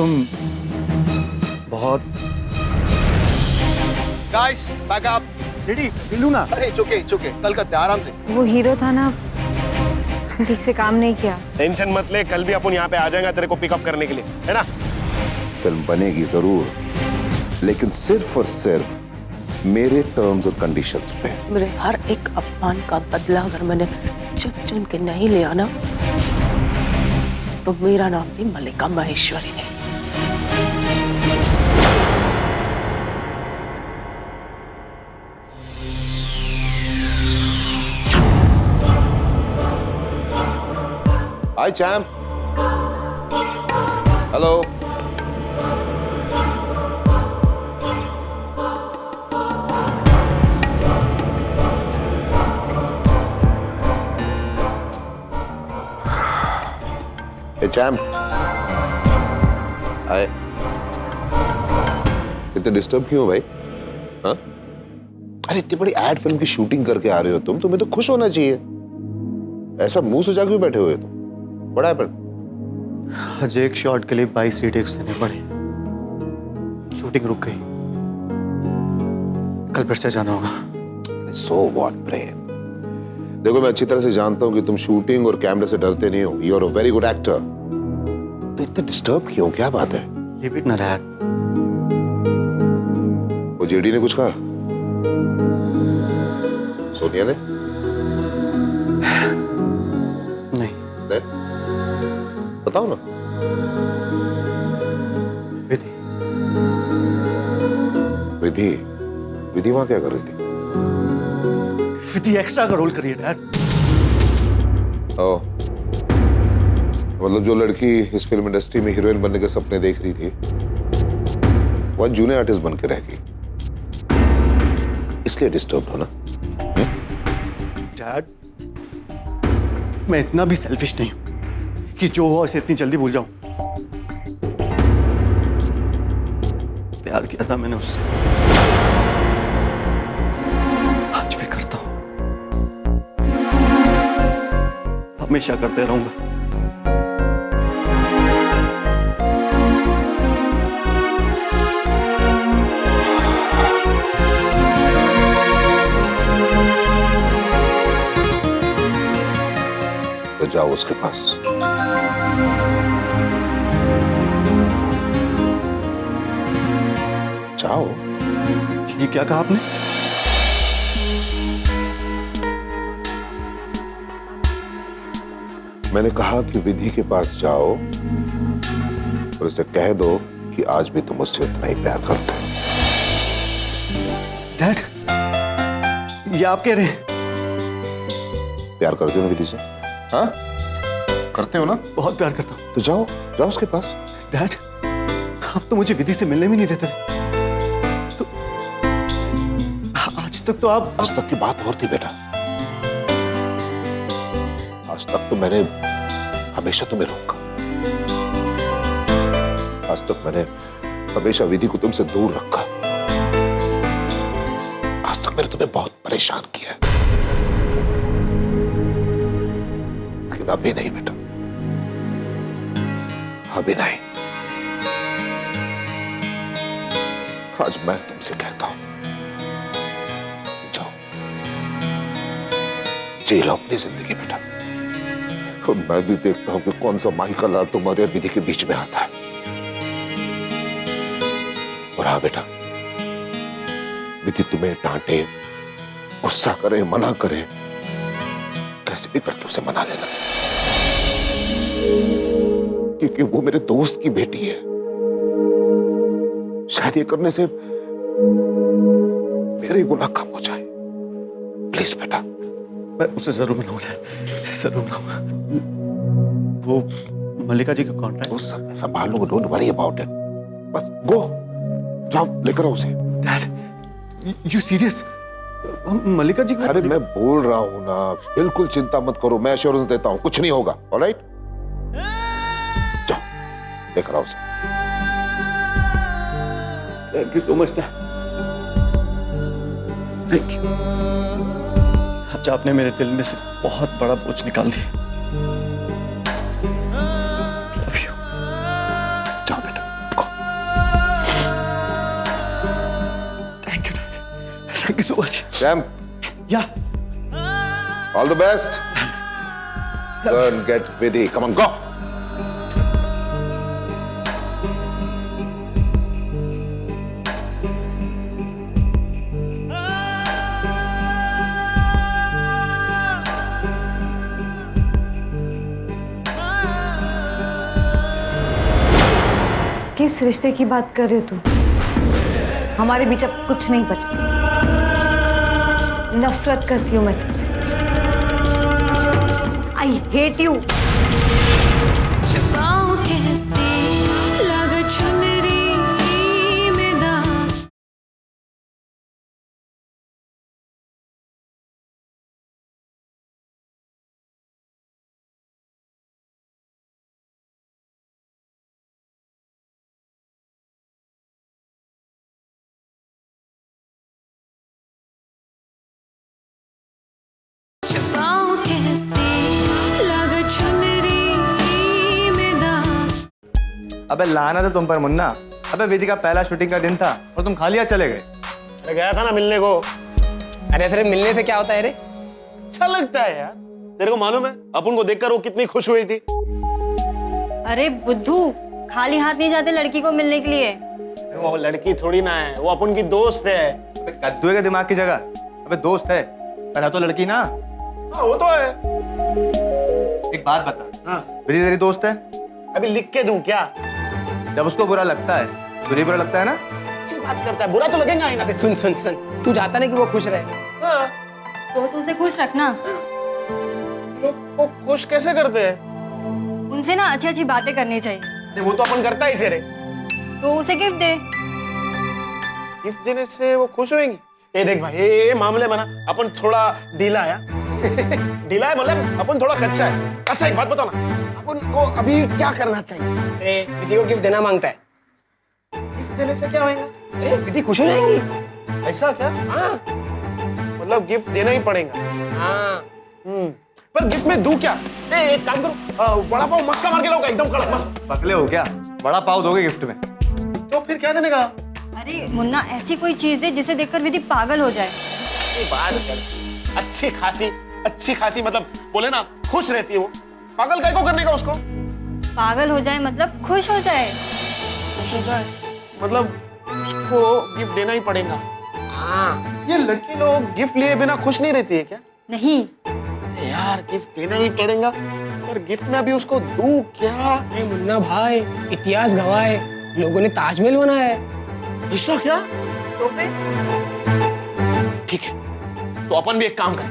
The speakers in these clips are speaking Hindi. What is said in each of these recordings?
तुम बहुत गाइस बैक अप। रेडी मिलू ना। अरे चुके कल करते आराम से। वो हीरो था ना, उसने ठीक से काम नहीं किया। टेंशन मत ले, कल भी अपन यहाँ पे आ जाएंगे तेरे को पिकअप करने के लिए, है ना? फिल्म बनेगी जरूर, लेकिन सिर्फ और सिर्फ मेरे टर्म्स और कंडीशंस पे। मेरे हर एक अपमान का बदला अगर मैंने चुन के नहीं लिया ना, तो मेरा नाम भी मल्लिका महेश्वरी नहीं। हाय चैम्प। हेलो। चैम्प आए। इतने डिस्टर्ब क्यों हो भाई? हाँ? अरे इतनी बड़ी एड फिल्म की शूटिंग करके आ रहे हो तुम, तुम्हें तो खुश होना चाहिए। ऐसा मुंह सजा क्यों बैठे हुए तुम? बड़ा है पर आज एक शॉट के लिए 22 रीटेक्स देने पड़े। शूटिंग रुक गई, कल फिर से जाना होगा। सो व्हाट प्रेम। देखो मैं अच्छी तरह से जानता हूं कि तुम शूटिंग और कैमरे से डरते नहीं हो। You are a very good actor. तो इतना डिस्टर्ब क्यों? क्या बात है? लीव इट ना डैड। वो जेडी ने कुछ कहा? सोनिया ने? नहीं। बताओ ना। विधि विधि विधि वहां क्या कर रही थी? विधि एक्स्ट्रा का रोल करिए डैड। ओ, मतलब जो लड़की इस फिल्म इंडस्ट्री में हीरोइन बनने के सपने देख रही थी, वह जूनियर आर्टिस्ट बन के रह गई, इसलिए डिस्टर्ब हो ना? डैड, मैं इतना भी सेल्फिश नहीं हूं कि जो हो इसे इतनी जल्दी भूल जाऊं। प्यार किया था मैंने उससे, आज भी करता हूं, हमेशा करते रहूंगा। तो जाओ उसके पास। जाओ। ये क्या कहा आपने? मैंने कहा कि विधि के पास जाओ और उसे कह दो कि आज भी तुम उससे उतना ही प्यार करते हो। डैड, ये आप कह रहे हैं? प्यार करते हो ना विधि से? हाँ, करते हो ना? बहुत प्यार करता हूं। तो जाओ, जाओ उसके पास। डैड, आप तो मुझे विधि से मिलने भी नहीं देते थे। तो आज तक तो आप आज तक की बात और थी बेटा। आज तक तो मैंने हमेशा तुम्हें रोका। आज तक मैंने हमेशा विधि को तुमसे दूर रखा। आज तक मैंने तुम्हें बहुत परेशान किया है। लेकिन अभी नहीं बेटा, अभी नहीं। आज मैं तुमसे कहता हूं, जाओ जी लो अपनी जिंदगी बेटा। और मैं भी देखता हूं कि कौन सा माही का लाल तुम्हारे और विधि के बीच में आता है। और हाँ बेटा, विधि तुम्हें डांटे, गुस्सा करे, मना करे, कैसे भी करके उसे मना लेना, क्योंकि वो मेरे दोस्त की बेटी है। शायद ये करने से मेरे गुनाह कम हो जाए। प्लीज बेटा। मैं उसे जरूर मिलाऊंगा, जरूर मिलाऊंगा। वो मल्लिका जी का कॉन्ट्रैक्ट वो सब मैं संभाल लूंगा, डोंट वरी अबाउट इट। बस गो, जाओ लेकर आओ उसे। Dad, you serious? Mallika ji का... अरे मैं बोल रहा हूं ना, बिल्कुल चिंता मत करो, मैं एश्योरेंस देता हूं, कुछ नहीं होगा। ऑलराइट, जाओ लेकर आओ उसे। Thank you so much dad, thank you. आज आपने मेरे दिल में से बहुत बड़ा बोझ निकाल दिया। Love you. जाओ बेटा। Thank you so much. Sam, Yeah. all the best. Go and get Vidhi. Come on, go. किस रिश्ते की बात कर रहे हो तुम? हमारे बीच अब कुछ नहीं बचा। नफरत करती हूँ मैं तुमसे। I hate you. छुपाऊं कैसे लगा चुनरी में दाग। छुपाऊं कैसे लगा चुनरी में दाग। अबे लाना था तुम पर मुन्ना। अबे विधि का पहला शूटिंग का दिन था और तुम खाली हाथ चले गए। मैं गया था ना मिलने को। अरे सिर्फ मिलने से क्या होता है रे? अच्छा लगता है यार। तेरे को मालूम है अपन को देखकर वो कितनी खुश हुई थी। अरे बुद्धू, खाली हाथ नहीं जाते लड़की को मिलने के लिए। वो लड़की थोड़ी ना है, वो अपन की दोस्त है। अबे कद्दू के दिमाग की जगह अबे दोस्त है, पर है तो लड़की ना। हाँ वो तो है। एक बात बता, हाँ विधि तेरी दोस्त है? अभी लिख के दूं क्या? जब उसको बुरा लगता है तुझे बुरा लगता है ना? ऐसी बात करता है, बुरा तो लगेगा ही ना। अबे सुन सुन सुन, तू चाहता ना कि वो खुश रहे। हाँ, तो उसे खुश रखना। लोग को खुश कैसे करते हैं? उनसे ना अच्छी अच्छी बातें करनी चाहिए। नहीं, वो तो अपन करता ही चेहरे। तो उसे गिफ्ट दे। गिफ्ट देने से वो खुश होएंगी? ये देख भाई, ये मामले में ना अपन थोड़ा ढीला है। ढीला है मतलब अपन थोड़ा कच्चा है। अच्छा एक बात बताओ ना, अपन को अभी क्या करना चाहिए? अरे विधि को गिफ्ट देना मांगता है। गिफ्ट देने से क्या होएगा? अरे विधि खुश हो जाएंगी। ऐसा क्या? हाँ मतलब गिफ्ट देना ही पड़ेगा। हाँ। पर गिफ्ट में दूं क्या? एक काम करो, वड़ा पाव मस्का मार के लाओ एकदम कड़क मस्त। पगले हो क्या? बड़ा पाव दोगे गिफ्ट में? तो फिर क्या देने का? अरे मुन्ना, ऐसी कोई चीज दे जिसे देखकर विधि पागल हो जाए। ये बात कर, अच्छी खासी मतलब बोले ना खुश रहती है वो। पागल काय को करने का उसको? पागल हो जाए मतलब खुश हो जाए। खुश हो जाए मतलब उसको गिफ्ट देना ही पड़ेगा। हाँ ये लड़की लोग गिफ्ट लिए बिना खुश नहीं रहती है क्या? नहीं, यार गिफ्ट देना ही पड़ेगा, पर गिफ्ट में अभी उसको दूं क्या? अरे मुन्ना भाई, इतिहास गवाह है, लोगों ने ताजमहल बनाया है। ऐसा क्या? तो फिर ठीक है, तो अपन भी एक काम करें,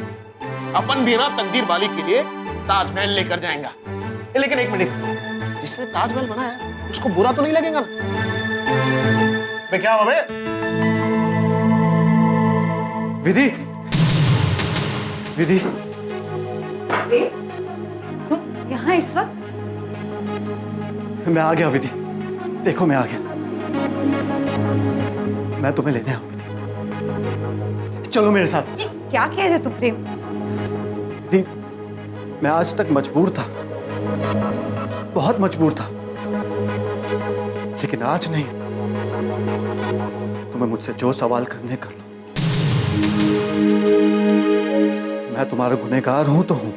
अपन भी ना तकदीर वाली के लिए ताजमहल लेकर जाएंगे। लेकिन एक मिनट, जिसने ताजमहल बनाया उसको बुरा तो नहीं लगेगा ना? बे क्या हुआ बे? विधि, विधि, तुम यहाँ इस वक्त? मैं आ गया विधि। देखो मैं आ गया। मैं तुम्हें लेने आऊं विधि। चलो मेरे साथ। ये क्या कह रहे हो तुम प्रेम? विधि, मैं आज तक मजबूर था, बहुत मजबूर था, लेकिन आज नहीं। तुम्हें मुझसे जो सवाल करने कर लो। मैं तुम्हारा गुनहगार हूं तो हूं,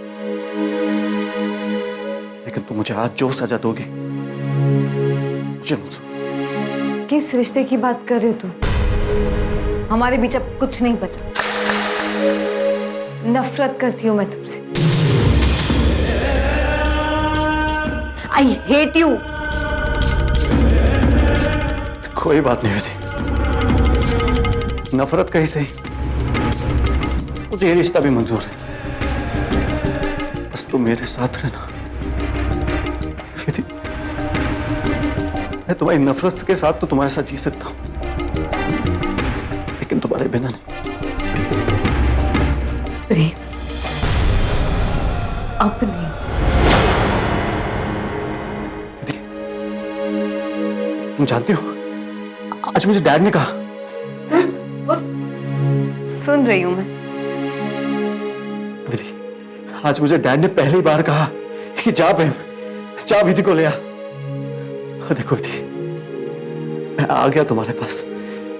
लेकिन तुम मुझे आज जो सजा दोगी मुझे मंजूर। किस रिश्ते की बात कर रहे हो तुम? हमारे बीच अब कुछ नहीं बचा। नफरत करती हूं मैं तुमसे। I hate you. कोई बात नहीं विधि, नफरत कहीं सही, मुझे ये रिश्ता भी मंजूर है। बस तुम मेरे साथ रहना विधि। मैं तुम्हारी नफरत के साथ तो तुम्हारे साथ जी सकता हूं, लेकिन तुम्हारे बिना नहीं। प्रेम, अब नहीं। विधि, तुम जानती हो आज मुझे डैड ने कहा। सुन रही हूं मैं। विधि, आज मुझे डैड ने पहली बार कहा कि जा प्रेम, जा विधि को ले आ। और देखो विधि, मैं आ गया तुम्हारे पास,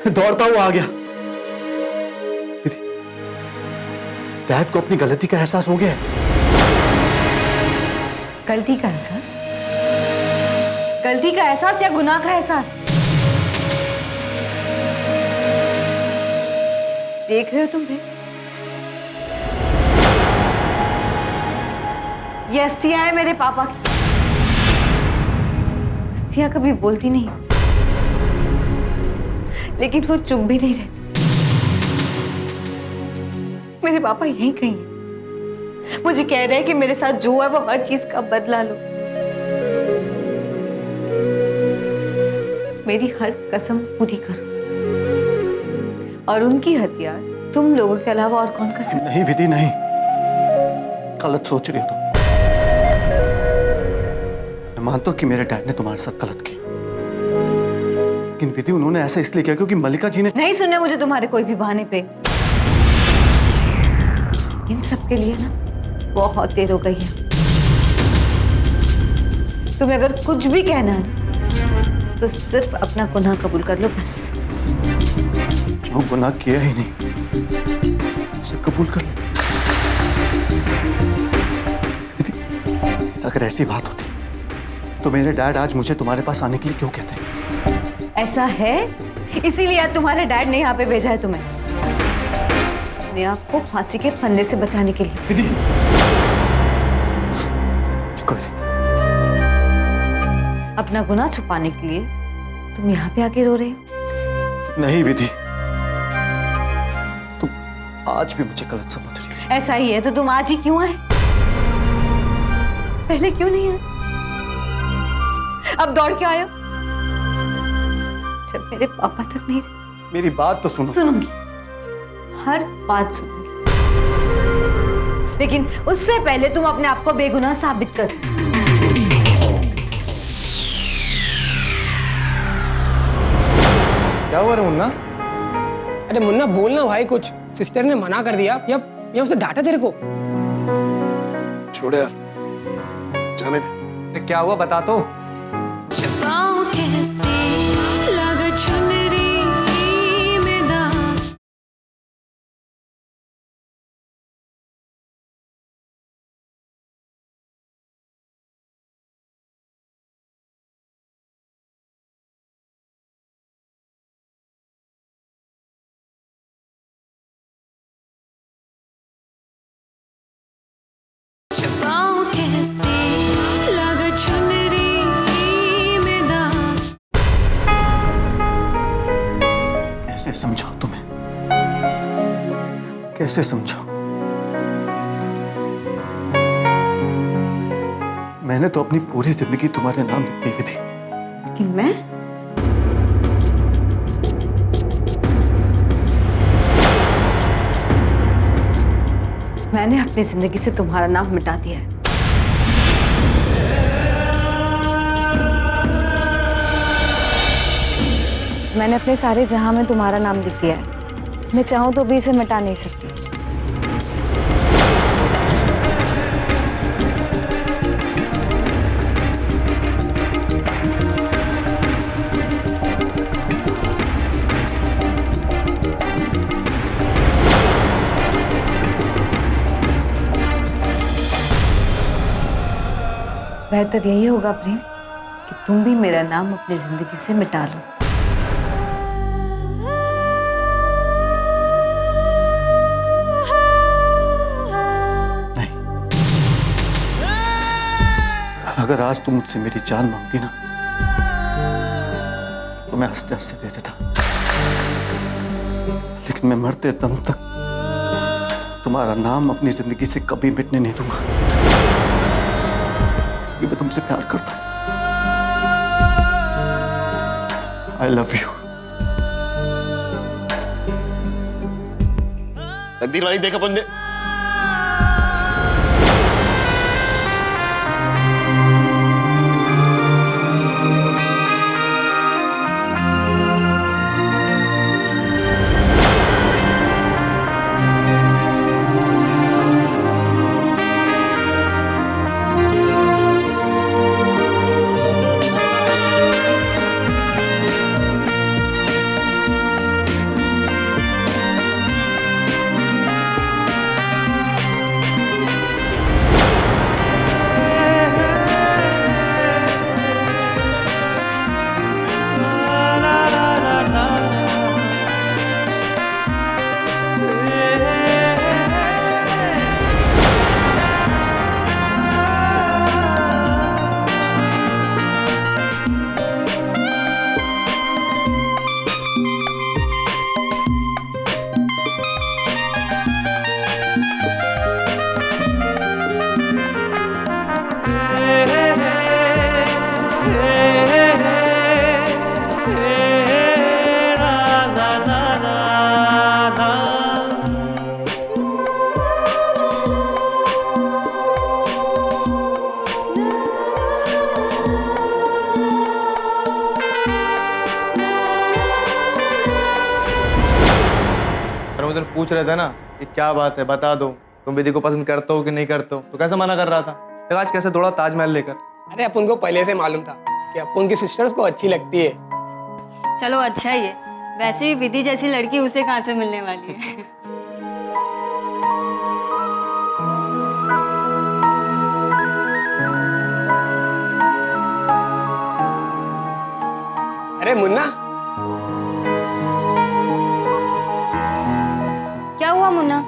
दौड़ता हुआ आ गया। डैड को अपनी गलती का एहसास हो गया है। गलती का एहसास? गलती का एहसास या गुनाह का एहसास? देख रहे हो तुम भी? ये अस्थियां है मेरे पापा की। अस्थियां कभी बोलती नहीं, लेकिन वो चुप भी नहीं रहती। मेरे पापा यहीं कहीं हैं। मुझे कह रहे हैं कि मेरे साथ जो है वो हर चीज का बदला लो। मेरी हर कसम पूरी करो, और उनकी हत्या तुम लोगों के अलावा और कौन कर सकता? नहीं विधि, नहीं, गलत सोच रही हो तुम। मैं मानता हूं कि मेरे डैड ने तुम्हारे साथ गलत किया, लेकिन विधि उन्होंने ऐसा इसलिए किया क्योंकि मल्लिका जी ने। नहीं सुनने मुझे तुम्हारे कोई भी बहाने पे। इन सब के लिए ना बहुत देर हो गई है। तुम्हें अगर कुछ भी कहना है तो सिर्फ अपना गुनाह कबूल कर लो, बस। जो गुनाह किया ही नहीं उसे कबूल कर ले। अगर ऐसी बात होती तो मेरे डैड आज मुझे तुम्हारे पास आने के लिए क्यों कहते? ऐसा है इसीलिए आज तुम्हारे डैड ने यहाँ पे भेजा है तुम्हें, अपने आप को फांसी के फंदे से बचाने के लिए। विधि, कोई अपना गुनाह छुपाने के लिए तुम यहाँ पे आके रो रहे हो? नहीं विधि, तुम आज भी मुझे गलत समझ रही हो। ऐसा ही है तो तुम आज ही क्यों आए? पहले क्यों नहीं आए? अब दौड़ के आए हो जब मेरे पापा तक नहीं रहे। मेरी बात तो सुनो। सुनूंगी, हर बात सुनूंगी, लेकिन उससे पहले तुम अपने आप को बेगुनाह साबित कर। क्या हुआ रे मुन्ना? अरे मुन्ना बोलना भाई कुछ। सिस्टर ने मना कर दिया या उसे डांटा तेरे को? छोड़ यार, जाने दे। अरे क्या हुआ बता तो। छुपाऊं कैसे लगा चुनरी में दाग। छुपाऊं कैसे लगा चुनरी में दाग। कैसे समझाऊं तुम्हें, कैसे समझाऊं? मैंने तो अपनी पूरी जिंदगी तुम्हारे नाम लिख दी विधि। लेकिन मैं मैंने अपनी जिंदगी से तुम्हारा नाम मिटा दिया है। मैंने अपने सारे जहां में तुम्हारा नाम लिख दिया है। मैं चाहूं तो भी इसे मिटा नहीं सकती। बेहतर यही होगा प्रेम कि तुम भी मेरा नाम अपनी जिंदगी से मिटा लो। नहीं, अगर आज तुम मुझसे मेरी जान मांगती ना तो मैं हंसते हंसते दे देता, लेकिन मैं मरते दम तक तुम्हारा नाम अपनी जिंदगी से कभी मिटने नहीं दूंगा। क्योंकि मैं तुमसे प्यार करता हूं। I love you। तकदीर वाली देख अपन ने। वो दिन पूछ रहे थे ना कि क्या बात है, बता दो तुम विधि को पसंद करते हो कि नहीं करते हो, तो कैसे मना कर रहा था? तो आज कैसे दौड़ा ताजमहल लेकर? अरे अपन को पहले से मालूम था कि अपन की सिस्टर्स को अच्छी लगती है। चलो अच्छा ही है, वैसे भी विधि जैसी लड़की उसे कहाँ से मिलने वाली है। अरे मुन्ना, क्या हुआ मुन्ना,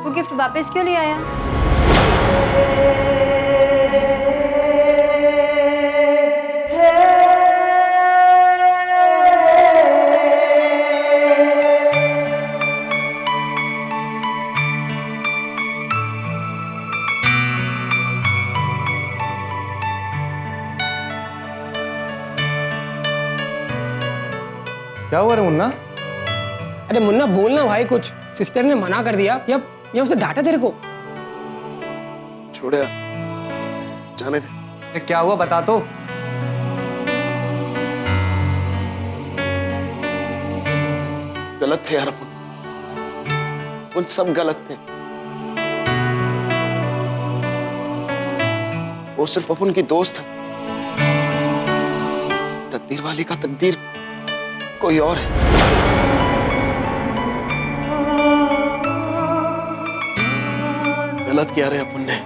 तू गिफ्ट वापस क्यों ले आया? क्या हुआ रे मुन्ना? अरे मुन्ना बोलना भाई कुछ, सिस्टर ने मना कर दिया या उसे डांटा तेरे को? छोड़ यार, जाने दे। अरे क्या हुआ बता तो। गलत थे यार अपन सब गलत थे। वो सिर्फ अपन की दोस्त है, तकदीर वाली का तकदीर कोई और है। गलत किया रे अपन ने,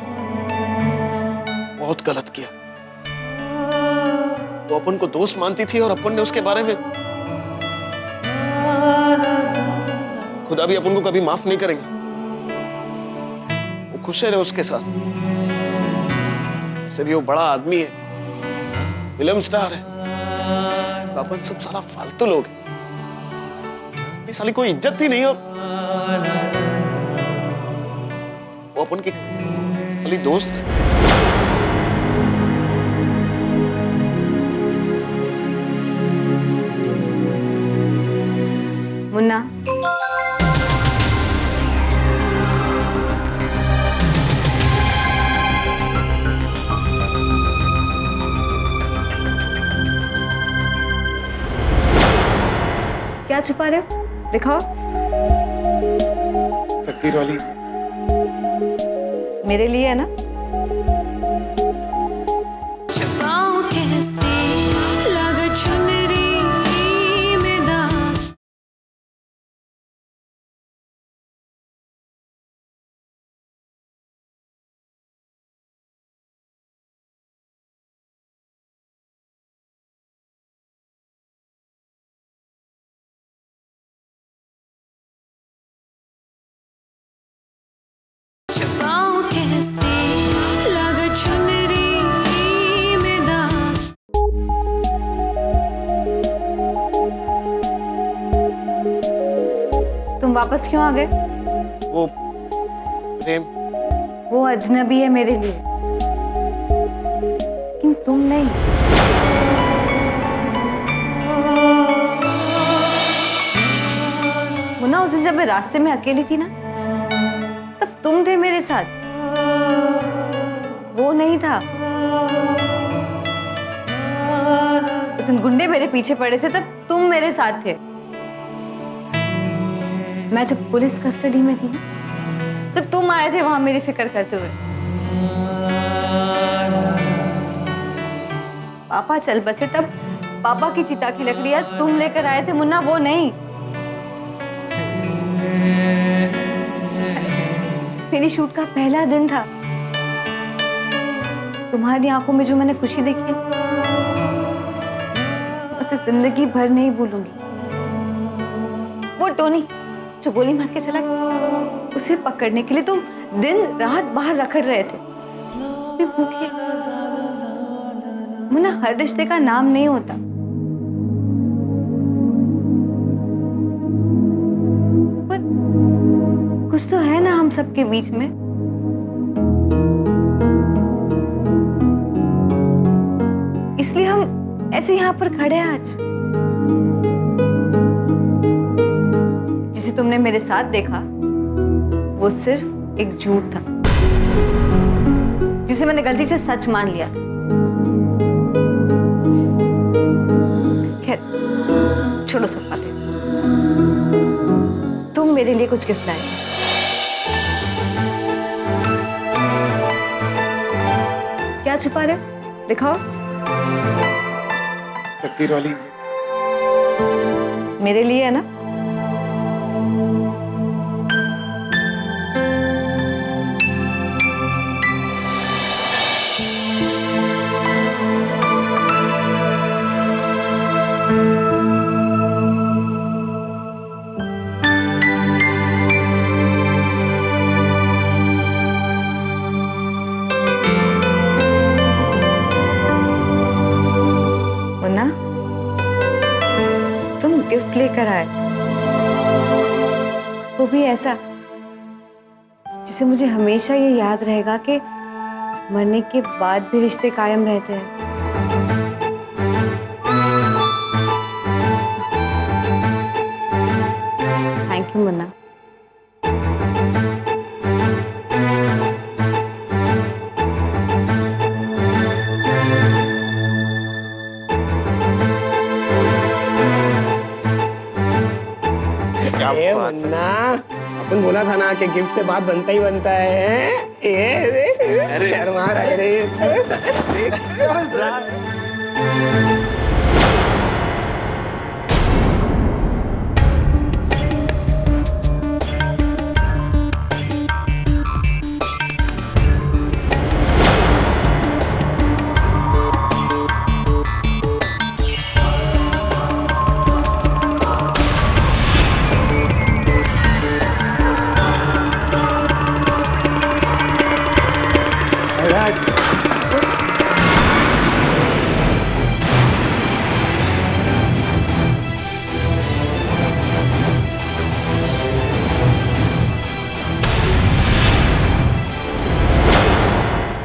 बहुत गलत किया। वो अपन को दोस्त मानती थी और अपन ने उसके बारे में, खुदा भी अपन को कभी माफ नहीं करेंगे। वो खुश है उसके साथ, वैसे भी वो बड़ा आदमी है, फिल्म स्टार है। अपन सब साला फालतू लोग हैं, साली कोई इज्जत ही नहीं। और वो अपन की खाली दोस्त है। मुन्ना, क्या छुपा रहे हो? दिखाओ। तकदीर वाली मेरे लिए है ना? छुपाऊं कैसे लगा चुनरी में दाग। छुपाऊं कैसे लगा चुनरी में दाग। तुम वापस क्यों आ गए? वो प्रेम, वो अजनबी है मेरे लिए, लेकिन तुम नहीं। मुन्ना, उस दिन जब मैं रास्ते में अकेली थी ना, तब तुम थे मेरे साथ, वो नहीं था। उस दिन गुंडे मेरे पीछे पड़े थे, तब तुम मेरे साथ थे। मैं जब पुलिस कस्टडी में थी ना, तो तुम आए थे वहां मेरी फिक्र करते हुए। पापा चल बसे, तब पापा की चिता की लकड़ियां तुम लेकर आए थे मुन्ना, वो नहीं। मेरी शूट का पहला दिन था, तुम्हारी आंखों में जो मैंने खुशी देखी, उसे जिंदगी भर नहीं भूलूंगी। वो टोनी जो गोली मार के चला गया, उसे पकड़ने के लिए तुम दिन रात बाहर रखड़ रहे थे। भी भूखे। मुन्ना, हर रिश्ते का नाम नहीं होता। पर कुछ तो है ना हम सबके बीच में। इसलिए हम ऐसे यहाँ पर खड़े हैं आज। जिसे तुमने मेरे साथ देखा, वो सिर्फ एक झूठ था, जिसे मैंने गलती से सच मान लिया था। खैर, छोड़ो सब बातें। तुम मेरे लिए कुछ गिफ्ट लाए थे। क्या छुपा रहे हो? दिखाओ। तकदीर वाली मेरे लिए है ना? मुन्ना, तुम गिफ्ट लेकर आए, वो भी ऐसा जिसे मुझे हमेशा ये याद रहेगा कि मरने के बाद भी रिश्ते कायम रहते हैं। Thank you Munna. ए मुन्ना, अपन बोला था ना कि गिफ्ट से बात बनता ही बनता है। ये शर्मा रहे रे।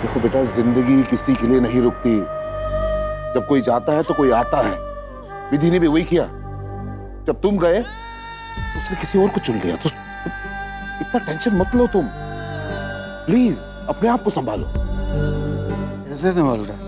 देखो बेटा, जिंदगी किसी के लिए नहीं रुकती। जब कोई जाता है तो कोई आता है। विधि ने भी वही किया। जब तुम गए तो उसने किसी और को चुन लिया। तो इतना टेंशन मत लो तुम, प्लीज अपने आप को संभालो। कैसे संभाल रहा है?